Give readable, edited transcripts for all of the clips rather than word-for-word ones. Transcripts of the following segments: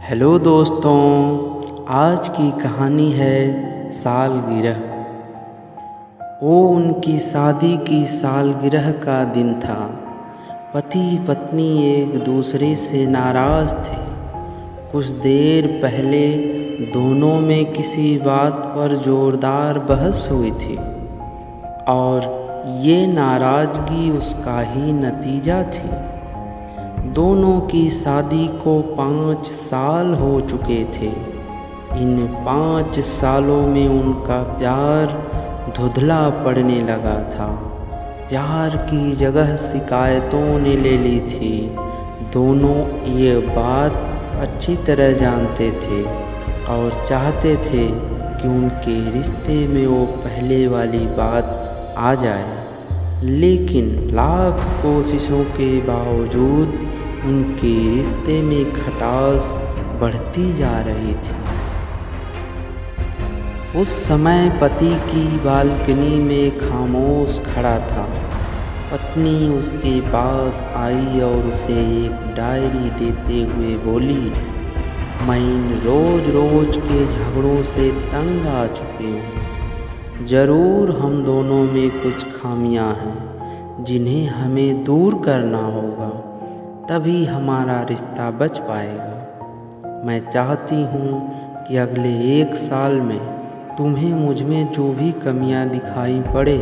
Hello दोस्तों, आज की कहानी है सालगिरह। वो उनकी शादी की सालगिरह का दिन था। पति पत्नी एक दूसरे से नाराज़ थे। कुछ देर पहले दोनों में किसी बात पर ज़ोरदार बहस हुई थी और ये नाराज़गी उसका ही नतीजा थी। दोनों की शादी को 5 साल हो चुके थे। इन 5 सालों में उनका प्यार धुंधला पड़ने लगा था। प्यार की जगह शिकायतों ने ले ली थी। दोनों ये बात अच्छी तरह जानते थे और चाहते थे कि उनके रिश्ते में वो पहले वाली बात आ जाए, लेकिन लाख कोशिशों के बावजूद उनके रिश्ते में खटास बढ़ती जा रही थी। उस समय पति की बालकनी में खामोश खड़ा था। पत्नी उसके पास आई और उसे एक डायरी देते हुए बोली, मैं इन रोज रोज के झगड़ों से तंग आ चुकी हूँ। ज़रूर हम दोनों में कुछ खामियां हैं जिन्हें हमें दूर करना होगा, तभी हमारा रिश्ता बच पाएगा। मैं चाहती हूँ कि अगले 1 साल में तुम्हें मुझ में जो भी कमियाँ दिखाई पड़े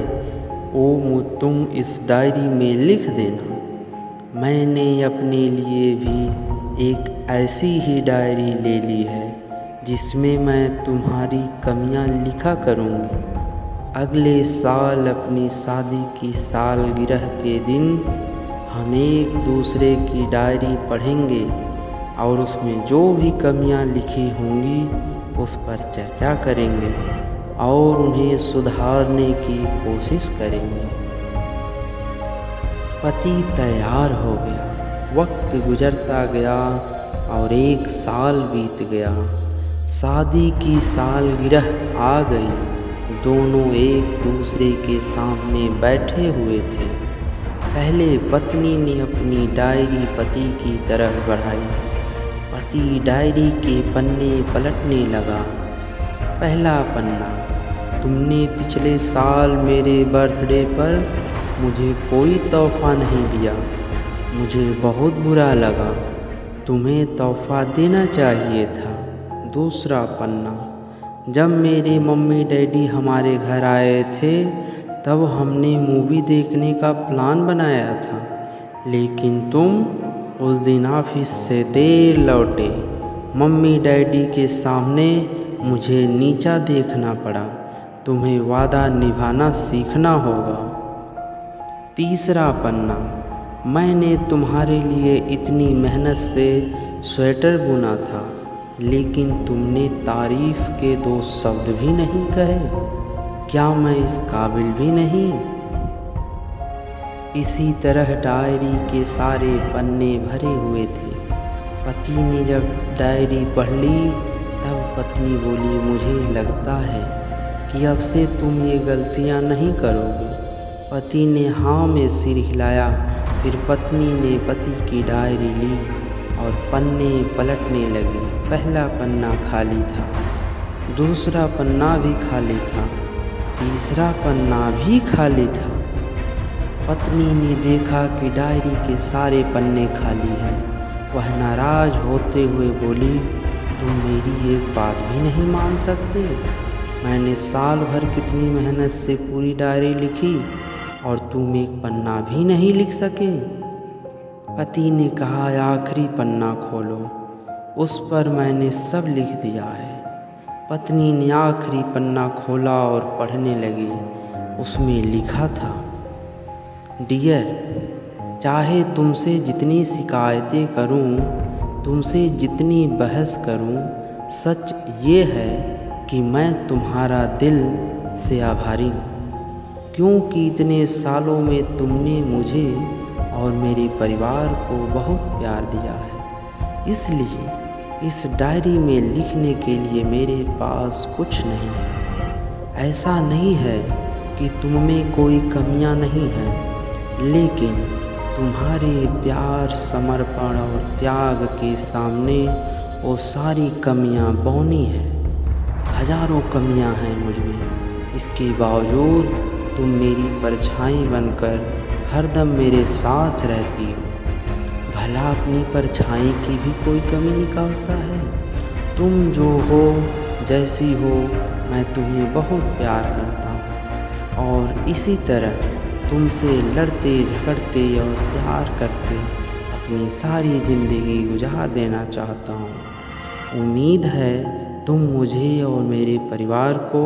वो तुम इस डायरी में लिख देना। मैंने अपने लिए भी एक ऐसी ही डायरी ले ली है जिसमें मैं तुम्हारी कमियाँ लिखा करूँगी। अगले साल अपनी शादी की सालगिरह के दिन हम एक दूसरे की डायरी पढ़ेंगे और उसमें जो भी कमियां लिखी होंगी उस पर चर्चा करेंगे और उन्हें सुधारने की कोशिश करेंगे। पति तैयार हो गया। वक्त गुजरता गया और 1 साल बीत गया। शादी की सालगिरह आ गई। दोनों एक दूसरे के सामने बैठे हुए थे। पहले पत्नी ने अपनी डायरी पति की तरफ बढ़ाई। पति डायरी के पन्ने पलटने लगा। पहला पन्ना, तुमने पिछले साल मेरे बर्थडे पर मुझे कोई तोहफ़ा नहीं दिया। मुझे बहुत बुरा लगा। तुम्हें तोहफ़ा देना चाहिए था। दूसरा पन्ना, जब मेरे मम्मी डैडी हमारे घर आए थे तब हमने मूवी देखने का प्लान बनाया था, लेकिन तुम उस दिन ऑफिस से देर लौटे। मम्मी डैडी के सामने मुझे नीचा देखना पड़ा। तुम्हें वादा निभाना सीखना होगा। तीसरा पन्ना, मैंने तुम्हारे लिए इतनी मेहनत से स्वेटर बुना था, लेकिन तुमने तारीफ़ के 2 शब्द भी नहीं कहे। क्या मैं इस काबिल भी नहीं? इसी तरह डायरी के सारे पन्ने भरे हुए थे। पति ने जब डायरी पढ़ ली तब पत्नी बोली, मुझे लगता है कि अब से तुम ये गलतियां नहीं करोगे। पति ने हाँ में सिर हिलाया। फिर पत्नी ने पति की डायरी ली और पन्ने पलटने लगी। पहला पन्ना खाली था, दूसरा पन्ना भी खाली था, तीसरा पन्ना भी खाली था। पत्नी ने देखा कि डायरी के सारे पन्ने खाली हैं। वह नाराज़ होते हुए बोली, तुम मेरी एक बात भी नहीं मान सकते? मैंने साल भर कितनी मेहनत से पूरी डायरी लिखी और तुम एक पन्ना भी नहीं लिख सके। पति ने कहा, आखिरी पन्ना खोलो, उस पर मैंने सब लिख दिया है। पत्नी ने आखिरी पन्ना खोला और पढ़ने लगी। उसमें लिखा था, डियर, चाहे तुमसे जितनी शिकायतें करूं, तुमसे जितनी बहस करूं, सच ये है कि मैं तुम्हारा दिल से आभारी हूँ, क्योंकि इतने सालों में तुमने मुझे और मेरे परिवार को बहुत प्यार दिया है। इसलिए इस डायरी में लिखने के लिए मेरे पास कुछ नहीं है। ऐसा नहीं है कि तुम में कोई कमियां नहीं हैं, लेकिन तुम्हारे प्यार, समर्पण और त्याग के सामने वो सारी कमियां बौनी हैं। हजारों कमियां हैं मुझ में, इसके बावजूद तुम मेरी परछाई बनकर हरदम मेरे साथ रहती हो। भला अपनी परछाई की भी कोई कमी निकालता है? तुम जो हो, जैसी हो, मैं तुम्हें बहुत प्यार करता हूँ और इसी तरह तुमसे लड़ते झगड़ते और प्यार करते अपनी सारी ज़िंदगी गुजार देना चाहता हूँ। उम्मीद है तुम मुझे और मेरे परिवार को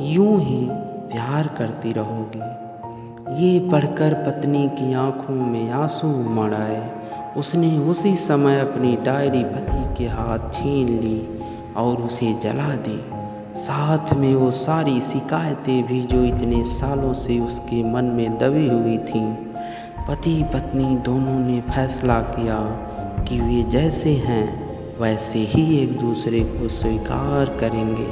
यूं ही प्यार करती रहोगी। ये पढ़कर पत्नी की आंखों में आंसू उमड़ आए। उसने उसी समय अपनी डायरी पति के हाथ छीन ली और उसे जला दी। साथ में वो सारी शिकायतें भी जो इतने सालों से उसके मन में दबी हुई थीं। पति पत्नी दोनों ने फैसला किया कि वे जैसे हैं वैसे ही एक दूसरे को स्वीकार करेंगे,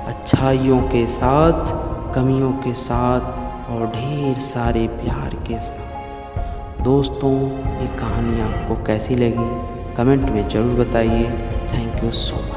अच्छाइयों के साथ, कमियों के साथ और ढेर सारे प्यार के साथ। दोस्तों, ये कहानी आपको कैसी लगी कमेंट में ज़रूर बताइए। Thank you so much.